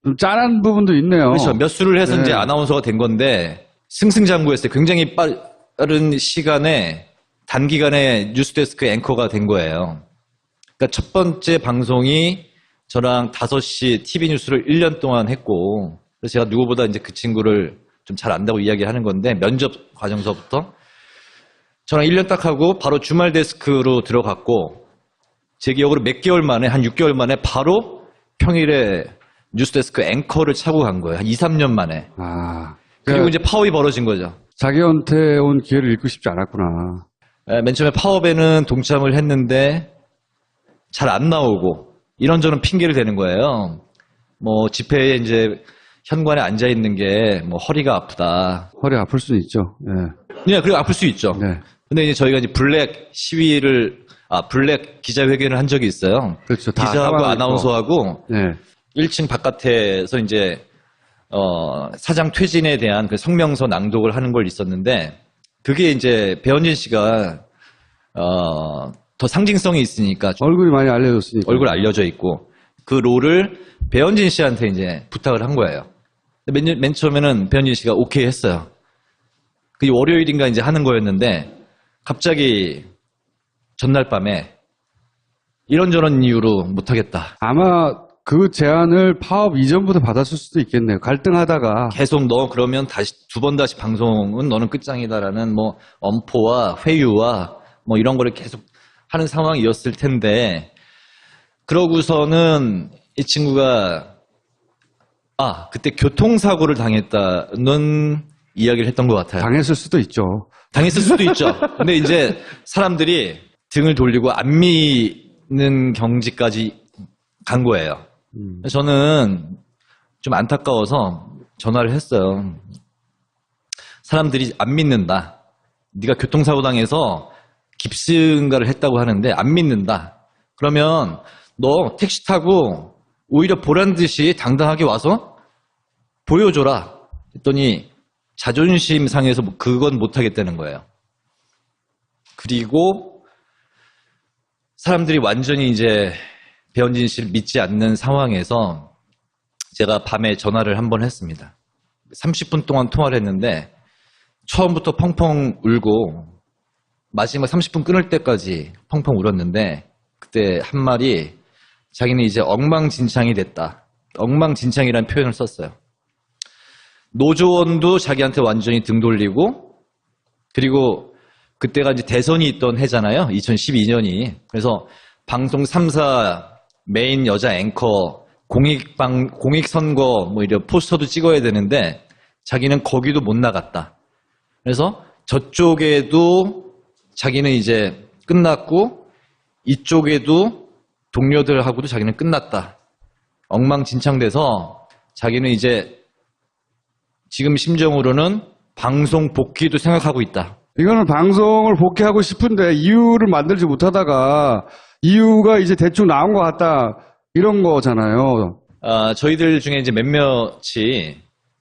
좀 짠한 부분도 있네요. 그렇죠. 몇 수를 해서 네. 이제 아나운서가 된 건데 승승장구했어요. 굉장히 빠른 시간에 단기간에 뉴스데스크 앵커가 된 거예요. 그러니까 첫 번째 방송이 저랑 5시 TV 뉴스를 1년 동안 했고, 그래서 제가 누구보다 이제 그 친구를 좀 잘 안다고 이야기하는 건데, 면접 과정서부터 저랑 1년 딱 하고 바로 주말 데스크로 들어갔고, 제 기억으로 몇 개월 만에, 한 6개월 만에 바로 평일에 뉴스데스크 앵커를 차고 간 거예요. 한 2, 3년 만에. 아. 그리고 이제 파업이 벌어진 거죠. 자기한테 온 기회를 잃고 싶지 않았구나. 맨 처음에 파업에는 동참을 했는데 잘 안 나오고 이런저런 핑계를 대는 거예요. 뭐 집회에 이제 현관에 앉아 있는 게 뭐 허리가 아프다. 허리 아플 수는 있죠. 예. 네, 그리고 아플 수 있죠. 네. 근데 이제 저희가 이제 블랙 기자회견을 한 적이 있어요. 그렇죠. 다 기자하고 까마득 아나운서하고 네. 1층 바깥에서 이제 사장 퇴진에 대한 그 성명서 낭독을 하는 걸 있었는데, 그게 이제 배현진 씨가 더 상징성이 있으니까 얼굴이 많이 알려졌으니까. 얼굴 알려져 있고 그 롤을 배현진 씨한테 이제 부탁을 한 거예요. 맨 처음에는 배현진 씨가 오케이 했어요. 그 월요일인가 이제 하는 거였는데 갑자기 전날 밤에 이런저런 이유로 못하겠다. 아마 그 제안을 파업 이전부터 받았을 수도 있겠네요. 갈등하다가. 계속 너 그러면 다시 두 번 다시 방송은 너는 끝장이다라는 뭐 엄포와 회유와 뭐 이런 거를 계속 하는 상황이었을 텐데, 그러고서는 이 친구가 그때 교통사고를 당했다는 이야기를 했던 것 같아요. 당했을 수도 있죠. 당했을 수도 있죠. 근데 이제 사람들이 등을 돌리고 안 믿는 경지까지 간 거예요. 저는 좀 안타까워서 전화를 했어요. 사람들이 안 믿는다. 네가 교통사고 당해서 깁스인가를 했다고 하는데 안 믿는다. 그러면 너 택시 타고 오히려 보란 듯이 당당하게 와서 보여줘라. 했더니 자존심 상해서 그건 못하겠다는 거예요. 그리고 사람들이 완전히 이제 배현진 씨를 믿지 않는 상황에서 제가 밤에 전화를 한 번 했습니다. 30분 동안 통화를 했는데 처음부터 펑펑 울고 마지막 30분 끊을 때까지 펑펑 울었는데, 그때 한 말이 자기는 이제 엉망진창이 됐다. 엉망진창이라는 표현을 썼어요. 노조원도 자기한테 완전히 등 돌리고, 그리고 그때가 이제 대선이 있던 해잖아요. 2012년이. 그래서 방송 3사 메인 여자 앵커 공익선거 뭐 이런 포스터도 찍어야 되는데 자기는 거기도 못 나갔다. 그래서 저쪽에도 자기는 이제 끝났고 이쪽에도 동료들하고도 자기는 끝났다. 엉망진창돼서 자기는 이제 지금 심정으로는 방송 복귀도 생각하고 있다. 이거는 방송을 복귀하고 싶은데 이유를 만들지 못하다가 이유가 이제 대충 나온 것 같다. 이런 거잖아요. 저희들 중에 이제 몇몇이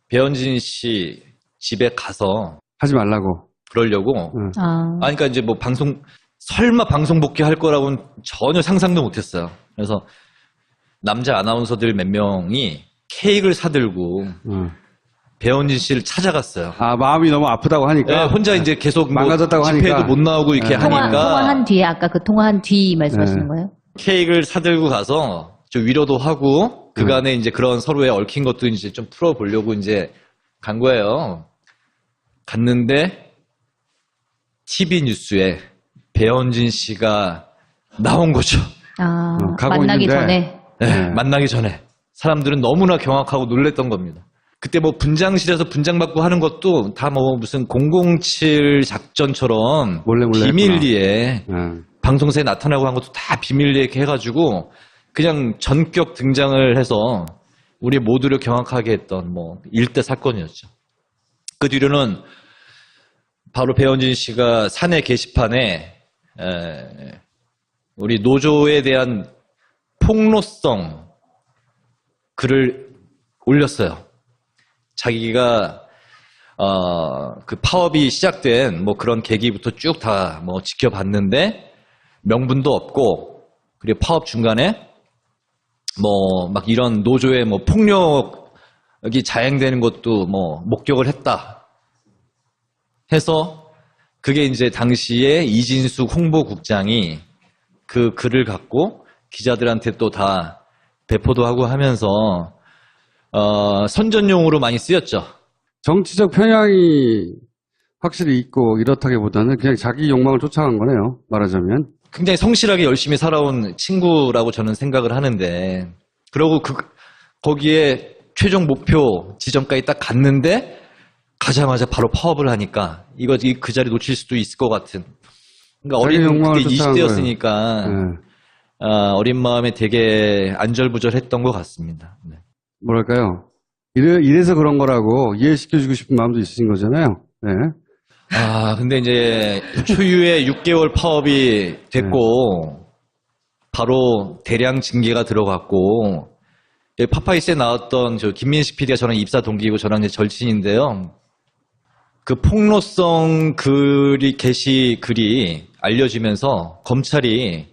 배현진 씨 집에 가서 하지 말라고. 그러려고. 아, 그러니까 이제 뭐 설마 방송 복귀할 거라고는 전혀 상상도 못했어요. 그래서 남자 아나운서들 몇 명이 케이크를 사들고 배현진 씨를 찾아갔어요. 마음이 너무 아프다고 하니까. 네, 혼자 이제 계속 뭐 망가졌다고 집회도 하니까. 못 나오고 이렇게 하니까 통화한 뒤에 아까 그 통화한 뒤 말씀하시는 거예요? 케이크를 사들고 가서 좀 위로도 하고 그간에 이제 그런 서로의 얽힌 것도 이제 좀 풀어보려고 이제 간 거예요. 갔는데 TV 뉴스에 배현진 씨가 나온 거죠. 가고 만나기 있는데. 전에. 네, 만나기 전에. 사람들은 너무나 경악하고 놀랬던 겁니다. 그때 뭐 분장실에서 분장받고 하는 것도 다 뭐 무슨 007 작전처럼 몰래 비밀리에 했구나. 방송사에 나타나고 한 것도 다 비밀리에 이렇게 해가지고 그냥 전격 등장을 해서 우리 모두를 경악하게 했던 뭐 일대 사건이었죠. 그 뒤로는 바로 배현진 씨가 사내 게시판에 우리 노조에 대한 폭로성 글을 올렸어요. 자기가 그 파업이 시작된 뭐 그런 계기부터 쭉 다 뭐 지켜봤는데 명분도 없고, 그리고 파업 중간에 뭐 막 이런 노조의 뭐 폭력이 자행되는 것도 뭐 목격을 했다 해서 그게 이제 당시에 이진숙 홍보국장이 그 글을 갖고 기자들한테 또 다 배포도 하고 하면서 선전용으로 많이 쓰였죠. 정치적 편향이 확실히 있고 이렇다기보다는 그냥 자기 욕망을 쫓아간 거네요. 말하자면. 굉장히 성실하게 열심히 살아온 친구라고 저는 생각을 하는데, 그러고 거기에 최종 목표 지점까지 딱 갔는데, 가자마자 바로 파업을 하니까, 그 자리 놓칠 수도 있을 것 같은. 그러니까 자기 욕망을 그때 쫓아간 20대였으니까, 네. 어린 마음에 되게 안절부절했던 것 같습니다. 네. 뭐랄까요. 이래서 그런 거라고 이해시켜주고 싶은 마음도 있으신 거잖아요. 네. 근데 이제 초유의 6개월 파업이 됐고, 바로 대량 징계가 들어갔고, 파파이스에 나왔던 저 김민식 PD가 저랑 입사 동기이고 저랑 이제 절친인데요. 그 폭로성 게시글이 알려지면서 검찰이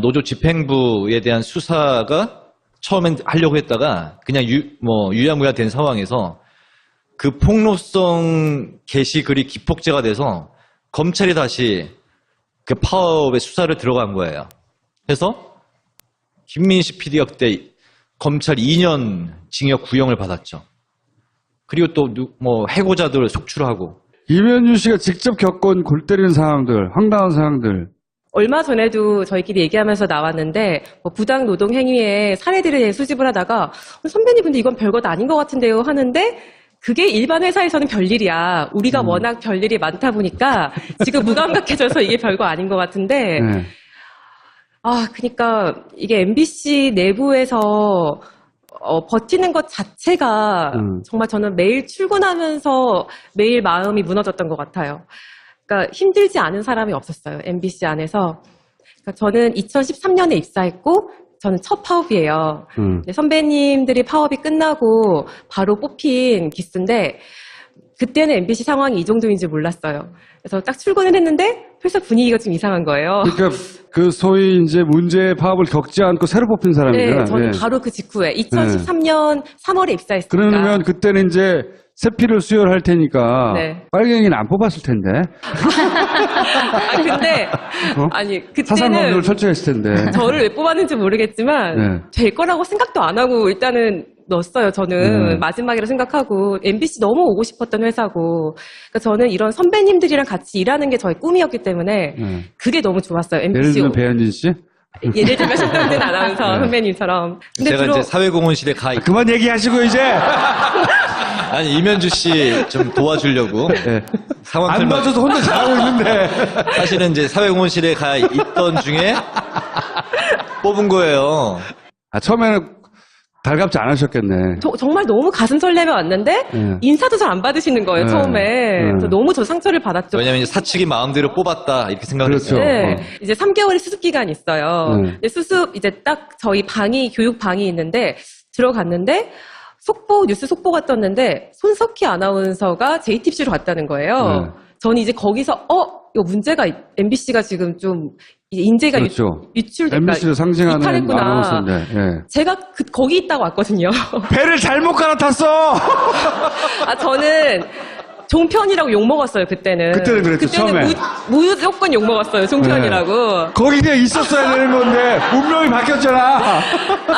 노조 집행부에 대한 수사가 처음엔 하려고 했다가 그냥 유야무야 된 상황에서 그 폭로성 게시글이 기폭제가 돼서 검찰이 다시 그 파업의 수사를 들어간 거예요. 그래서 김민식 PD가 그때 검찰 2년 징역 구형을 받았죠. 그리고 또 해고자들 속출하고. 이면주 씨가 직접 겪은 골 때리는 상황들, 황당한 상황들. 얼마 전에도 저희끼리 얘기하면서 나왔는데 부당 노동 행위의 사례들을 수집을 하다가 선배님 근데 이건 별것 아닌 것 같은데요 하는데 그게 일반 회사에서는 별일이야. 우리가 워낙 별일이 많다 보니까 지금 무감각해져서 이게 별거 아닌 것 같은데 네. 그러니까 이게 MBC 내부에서 버티는 것 자체가 정말 저는 매일 출근하면서 매일 마음이 무너졌던 것 같아요. 그러니까 힘들지 않은 사람이 없었어요. MBC 안에서. 그러니까 저는 2013년에 입사했고 저는 첫 파업이에요. 근데 선배님들이 파업이 끝나고 바로 뽑힌 기수인데 그때는 MBC 상황이 이 정도인지 몰랐어요. 그래서 딱 출근을 했는데 회사 분위기가 좀 이상한 거예요. 그러니까 그 소위 이제 문제 파업을 겪지 않고 새로 뽑힌 사람이잖아요. 네, 저는 바로 그 직후에 2013년 3월에 입사했으니까. 그러면 그때는 이제 세피를 수혈할 테니까 네. 빨갱이는 안 뽑았을 텐데. 근데 사상 검증을 그때는 철저히 했을 텐데. 저를 왜 뽑았는지 모르겠지만 네. 될 거라고 생각도 안 하고 일단은 넣었어요. 저는 마지막이라 생각하고 MBC 너무 오고 싶었던 회사고 그러니까 저는 이런 선배님들이랑 같이 일하는 게 저의 꿈이었기 때문에 그게 너무 좋았어요. 예를 MBC 들면 배현진 씨? 예를 들면 신동진 아나운서 선배님처럼. 근데 제가 이제 사회공헌실에 그만 얘기하시고 이제. 아니 이면주 씨 좀 도와주려고 상황 안 설명. 봐줘도 혼자 잘하고 있는데. 사실은 이제 사회공헌실에 가 있던 중에 뽑은 거예요. 처음에는 달갑지 않으셨겠네. 정말 너무 가슴 설레며 왔는데 인사도 잘 안 받으시는 거예요. 처음에. 그래서 너무 저 상처를 받았죠. 왜냐면 이제 사측이 마음대로 뽑았다 이렇게 생각을 그렇죠. 했어요. 네, 이제 3개월의 수습 기간이 있어요. 이제 이제 딱 저희 교육 방이 있는데 들어갔는데 뉴스 속보가 떴는데 손석희 아나운서가 JTBC로 갔다는 거예요. 저는 이제 거기서 이거 문제가 MBC가 지금 좀 이제 인재가 그렇죠. 유출됐다. MBC를 상징하는 이탈했구나. 아나운서인데. 제가 거기 있다고 왔거든요. 배를 잘못 갈아탔어. 저는 종편이라고 욕먹었어요, 그때는. 그때는 그랬죠, 처음에. 무조건 욕먹었어요, 종편이라고. 거기 그냥 있었어야 되는 건데 운명이 바뀌었잖아.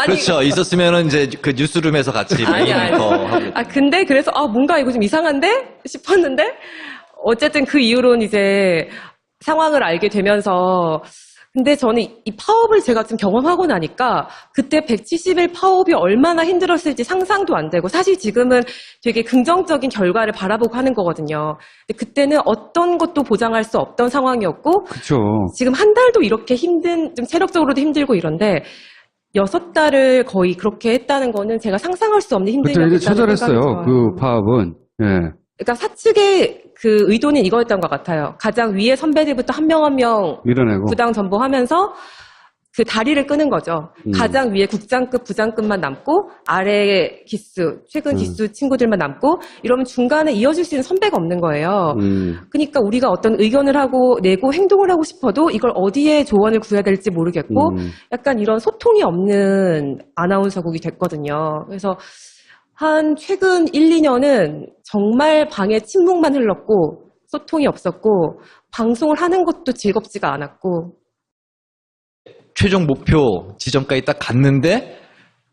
그렇죠. 있었으면은 이제 그 뉴스룸에서 같이 메인 앵커 하고. 근데 그래서 뭔가 이거 좀 이상한데? 싶었는데 어쨌든 그 이후로는 이제 상황을 알게 되면서 근데 저는 이 파업을 제가 좀 경험하고 나니까 그때 170일 파업이 얼마나 힘들었을지 상상도 안 되고 사실 지금은 되게 긍정적인 결과를 바라보고 하는 거거든요. 근데 그때는 어떤 것도 보장할 수 없던 상황이었고 그렇죠. 지금 한 달도 이렇게 좀 체력적으로도 힘들고 이런데 6달을 거의 그렇게 했다는 거는 제가 상상할 수 없는 그때 이제 힘듦이었다는 생각이 처절했어요. 들어요. 그 파업은. 그러니까 사측의 그 의도는 이거였던 것 같아요. 가장 위에 선배들부터 한 명 한 명 밀어내고. 부당 전보하면서 그 다리를 끄는 거죠. 가장 위에 국장급, 부장급만 남고 아래 기수, 최근 기수 친구들만 남고 이러면 중간에 이어질 수 있는 선배가 없는 거예요. 그러니까 우리가 어떤 의견을 하고 내고 행동을 하고 싶어도 이걸 어디에 조언을 구해야 될지 모르겠고 약간 이런 소통이 없는 아나운서국이 됐거든요. 그래서 한 최근 1, 2년은 정말 방에 침묵만 흘렀고 소통이 없었고 방송을 하는 것도 즐겁지가 않았고 최종 목표 지점까지 딱 갔는데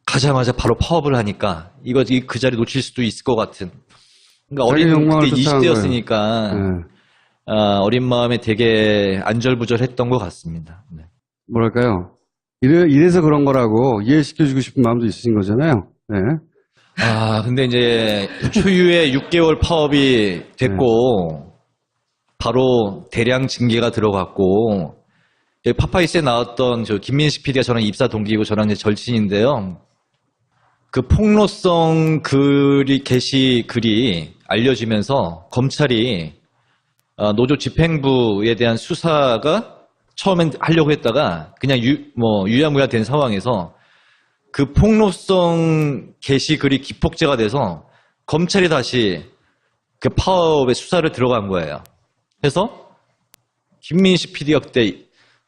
가자마자 바로 파업을 하니까 이거 그 자리 놓칠 수도 있을 것 같은. 그러니까 자기 어린 욕망을 그때 쫓아간 20대였으니까 네. 어린 마음에 되게 안절부절했던 것 같습니다. 네. 뭐랄까요. 이래서 그런 거라고 이해시켜주고 싶은 마음도 있으신 거잖아요. 네. 근데 이제 초유의 6개월 파업이 됐고 바로 대량 징계가 들어갔고 파파이스에 나왔던 저 김민식 PD가 저랑 입사 동기이고 저랑 이제 절친인데요. 그 폭로성 게시글이 알려지면서 검찰이 노조 집행부에 대한 수사가 처음엔 하려고 했다가 그냥 유야무야 된 상황에서 그 폭로성 게시글이 기폭제가 돼서 검찰이 다시 그 파업의 수사를 들어간 거예요. 그래서 김민식 PD가 그때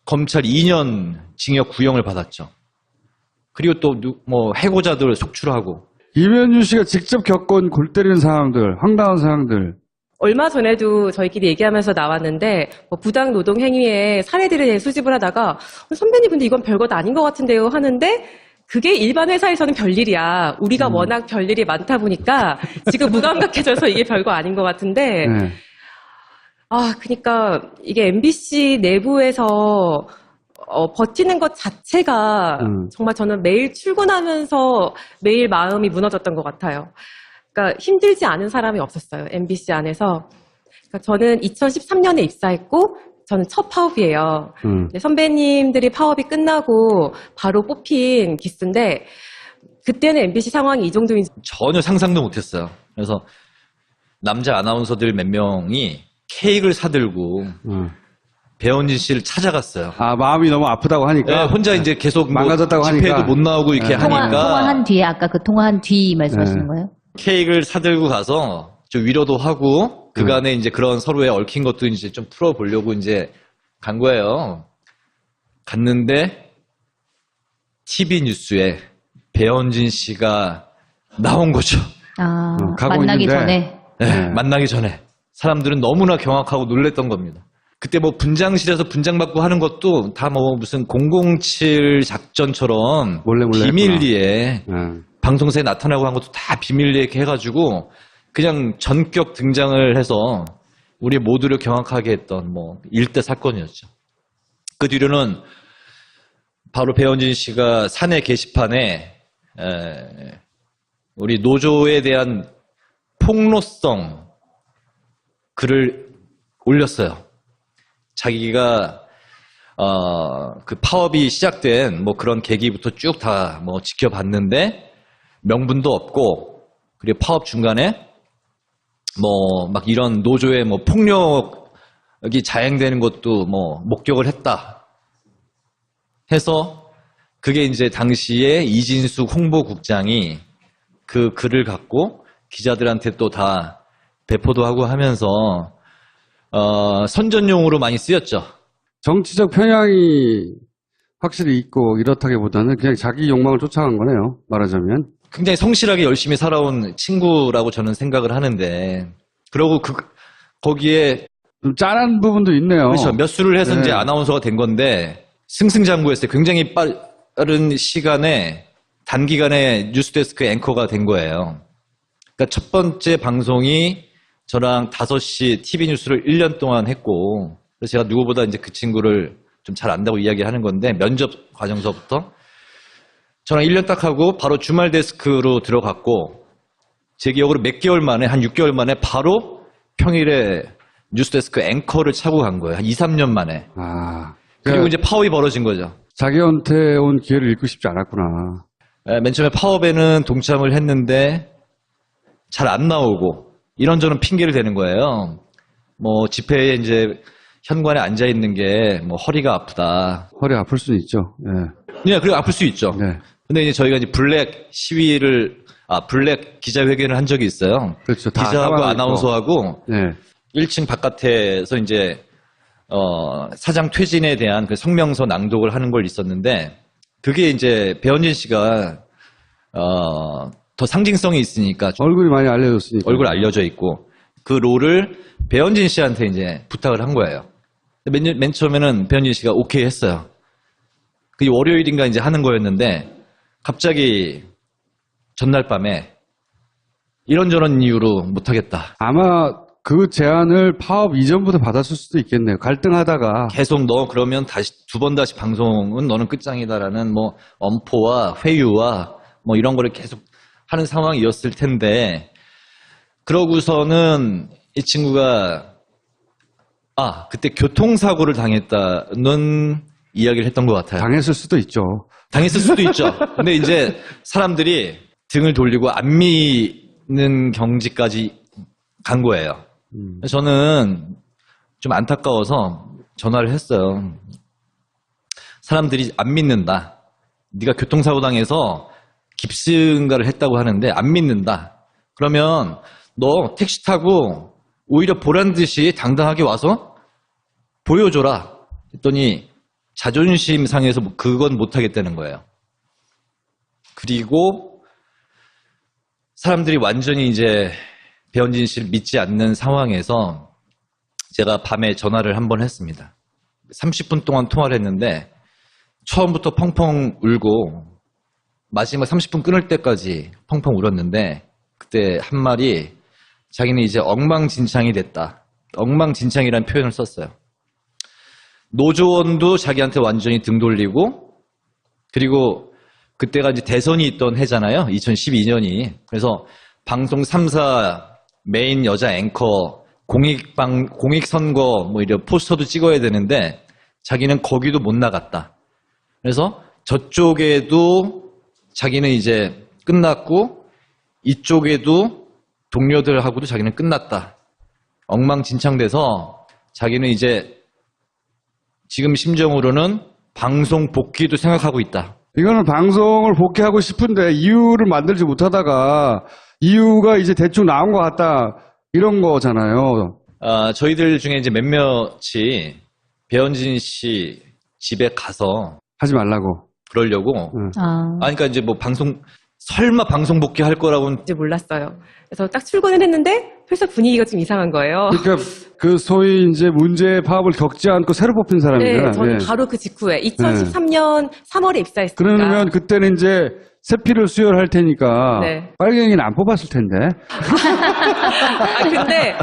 검찰 2년 징역 구형을 받았죠. 그리고 또 해고자들 속출하고. 이면주 씨가 직접 겪은 골 때리는 상황들, 황당한 상황들. 얼마 전에도 저희끼리 얘기하면서 나왔는데 부당 노동 행위의 사례들에 대해 수집을 하다가 선배님 근데 이건 별것 아닌 것 같은데요 하는데 그게 일반 회사에서는 별일이야. 우리가 워낙 별일이 많다 보니까 지금 무감각해져서 이게 별거 아닌 것 같은데 네. 그러니까 이게 MBC 내부에서 버티는 것 자체가 정말 저는 매일 출근하면서 매일 마음이 무너졌던 것 같아요. 그러니까 힘들지 않은 사람이 없었어요. MBC 안에서. 그러니까 저는 2013년에 입사했고 저는 첫 파업이에요. 선배님들이 파업이 끝나고 바로 뽑힌 기수인데 그때는 MBC 상황이 이 정도인지 전혀 상상도 못했어요. 그래서 남자 아나운서들 몇 명이 케이크를 사들고 배현진 씨를 찾아갔어요. 마음이 너무 아프다고 하니까. 네, 혼자 이제 계속 망가졌다고 집회도 하니까. 못 나오고 이렇게 하니까 통화한 뒤에 아까 그 통화한 뒤 말씀하시는 거예요? 케이크를 사들고 가서 좀 위로도 하고 그간에 이제 그런 서로의 얽힌 것도 이제 좀 풀어보려고 이제 간 거예요. 갔는데 TV 뉴스에 배현진 씨가 나온 거죠. 가고 만나기 있는데. 전에. 네, 만나기 전에. 사람들은 너무나 경악하고 놀랬던 겁니다. 그때 분장실에서 분장받고 하는 것도 다 무슨 007 작전처럼 몰래 비밀리에 방송사에 나타나고 한 것도 다 비밀리에 이렇게 해가지고 그냥 전격 등장을 해서 우리 모두를 경악하게 했던 일대 사건이었죠. 그 뒤로는 바로 배현진 씨가 사내 게시판에 우리 노조에 대한 폭로성 글을 올렸어요. 자기가 그 파업이 시작된 그런 계기부터 쭉 다 지켜봤는데 명분도 없고 그리고 파업 중간에 막 이런 노조의 폭력이 자행되는 것도 목격을 했다 해서 그게 이제 당시에 이진숙 홍보국장이 그 글을 갖고 기자들한테 또 다 배포도 하고 하면서 선전용으로 많이 쓰였죠. 정치적 편향이 확실히 있고 이렇다기보다는 그냥 자기 욕망을 쫓아간 거네요. 말하자면. 굉장히 성실하게 열심히 살아온 친구라고 저는 생각을 하는데 그러고 거기에 좀 짠한 부분도 있네요. 그렇죠. 몇 수를 해서 네. 이제 아나운서가 된 건데 승승장구했어요. 굉장히 빠른 시간에 단기간에 뉴스데스크 앵커가 된 거예요. 그러니까 첫 번째 방송이 저랑 5시 TV 뉴스를 1년 동안 했고 그래서 제가 누구보다 이제 그 친구를 좀 잘 안다고 이야기하는 건데 면접 과정서부터 저랑 1년 딱 하고 바로 주말 데스크로 들어갔고 제 기억으로 몇 개월 만에 한 6개월 만에 바로 평일에 뉴스데스크 앵커를 차고 간 거예요. 한 2, 3년 만에. 그리고 이제 파업이 벌어진 거죠. 자기한테 온 기회를 잃고 싶지 않았구나. 맨 처음에 파업에는 동참을 했는데 잘 안 나오고 이런저런 핑계를 대는 거예요. 집회에 이제 현관에 앉아 있는 게 뭐 허리가 아프다. 허리 아플 수는 있죠. 예. 네, 그리고 아플 수 있죠. 네. 근데 이제 저희가 이제 블랙 기자회견을 한 적이 있어요. 그렇죠. 다 기자하고 상황이 아나운서하고 네. 1층 바깥에서 이제 사장 퇴진에 대한 그 성명서 낭독을 하는 걸 있었는데 그게 이제 배현진 씨가 더 상징성이 있으니까 얼굴이 많이 알려졌으니까. 얼굴 알려져 있고 그 롤을 배현진 씨한테 이제 부탁을 한 거예요. 맨 처음에는 배현진 씨가 오케이 했어요. 그게 월요일인가 이제 하는 거였는데 갑자기 전날 밤에 이런저런 이유로 못하겠다. 아마 그 제안을 파업 이전부터 받았을 수도 있겠네요. 갈등하다가. 계속 너 그러면 두 번 다시 방송은 너는 끝장이다라는 뭐 엄포와 회유와 뭐 이런 거를 계속 하는 상황이었을 텐데 그러고서는 이 친구가 그때 교통사고를 당했다는 이야기를 했던 것 같아요. 당했을 수도 있죠. 당했을 수도 있죠. 근데 이제 사람들이 등을 돌리고 안 믿는 경지까지 간 거예요. 저는 좀 안타까워서 전화를 했어요. 사람들이 안 믿는다. 네가 교통사고 당해서 깁스인가를 했다고 하는데 안 믿는다. 그러면 너 택시 타고 오히려 보란 듯이 당당하게 와서 보여줘라. 했더니 자존심 상해서 그건 못하겠다는 거예요. 그리고 사람들이 완전히 이제 배현진 씨를 믿지 않는 상황에서 제가 밤에 전화를 한 번 했습니다. 30분 동안 통화를 했는데 처음부터 펑펑 울고 마지막 30분 끊을 때까지 펑펑 울었는데 그때 한 말이 자기는 이제 엉망진창이 됐다. 엉망진창이라는 표현을 썼어요. 노조원도 자기한테 완전히 등 돌리고 그리고 그때가 이제 대선이 있던 해잖아요. 2012년이. 그래서 방송 3사 메인 여자 앵커 공익선거 뭐 이런 포스터도 찍어야 되는데 자기는 거기도 못 나갔다. 그래서 저쪽에도 자기는 이제 끝났고 이쪽에도 동료들하고도 자기는 끝났다. 엉망진창돼서 자기는 이제 지금 심정으로는 방송 복귀도 생각하고 있다. 이거는 방송을 복귀하고 싶은데 이유를 만들지 못하다가 이유가 이제 대충 나온 것 같다. 이런 거잖아요. 저희들 중에 이제 몇몇이 배현진 씨 집에 가서 하지 말라고. 그러려고. 아, 그러니까 이제 뭐 설마 방송 복귀할 거라고는 이제 몰랐어요. 그래서 딱 출근을 했는데 회사 분위기가 좀 이상한 거예요. 그러니까 그 소위 이제 문제 파업을 겪지 않고 새로 뽑힌 사람이잖아요. 네, 저는 바로 그 직후에 2013년 3월에 입사했으니까. 그러면 그때는 이제 새 피를 수혈할 테니까 네. 빨갱이는 안 뽑았을 텐데. 근데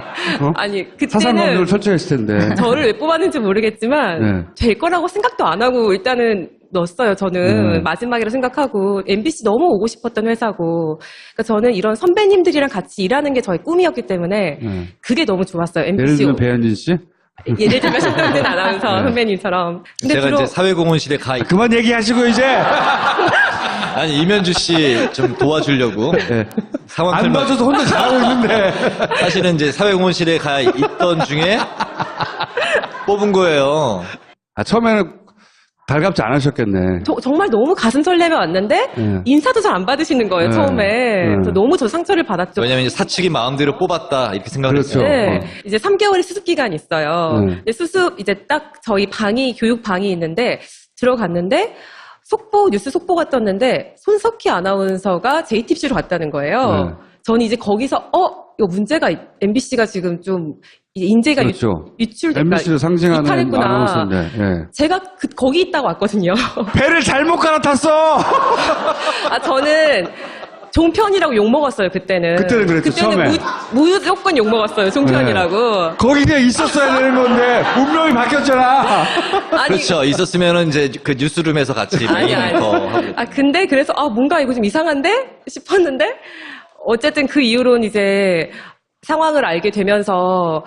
사상 검증을 그때는 철저히 했을 텐데. 저를 왜 뽑았는지 모르겠지만 네. 될 거라고 생각도 안 하고 일단은 넣었어요. 저는 마지막이라 생각하고 MBC 너무 오고 싶었던 회사고 그러니까 저는 이런 선배님들이랑 같이 일하는 게 저의 꿈이었기 때문에 그게 너무 좋았어요. 예를 MBC 들면 배현진 씨? 예를 들면 신동진 아나운서 선배님처럼. 근데 제가 이제 사회공헌실에 가 그만 얘기하시고 이제 아니 이면주 씨 좀 도와주려고 네. 상황 안 설명 봐줘서 혼자 잘하고 있는데. 사실은 이제 사회공헌실에 가 있던 중에 뽑은 거예요. 처음에는 달갑지 않으셨겠네. 정말 너무 가슴 설레며 왔는데 인사도 잘 안 받으시는 거예요. 처음에. 그래서 너무 저 상처를 받았죠. 왜냐면 이제 사측이 마음대로 뽑았다 이렇게 생각했어요. 그렇죠. 네, 이제 3개월의 수습 기간이 있어요. 근데 수습 이제 딱 저희 교육 방이 있는데 들어갔는데 뉴스 속보가 떴는데 손석희 아나운서가 JTBC로 갔다는 거예요. 저는 이제 거기서 이거 문제가 MBC가 지금 좀 이제 인재가 그렇죠. 유출될까 MBC를 상징하는 이탈했구나. 아나운서인데. 예. 제가 거기 있다고 왔거든요. 배를 잘못 갈아탔어. 저는 종편이라고 욕 먹었어요 그때는. 그때는 그랬죠, 처음에. 무조건 욕 먹었어요 종편이라고. 거기 그냥 있었어야 되는 건데 운명이 바뀌었잖아. 아니, 그렇죠. 있었으면은 이제 그 뉴스룸에서 같이 아니. 하고. 근데 그래서 뭔가 이거 좀 이상한데 싶었는데 어쨌든 그 이후로는 이제 상황을 알게 되면서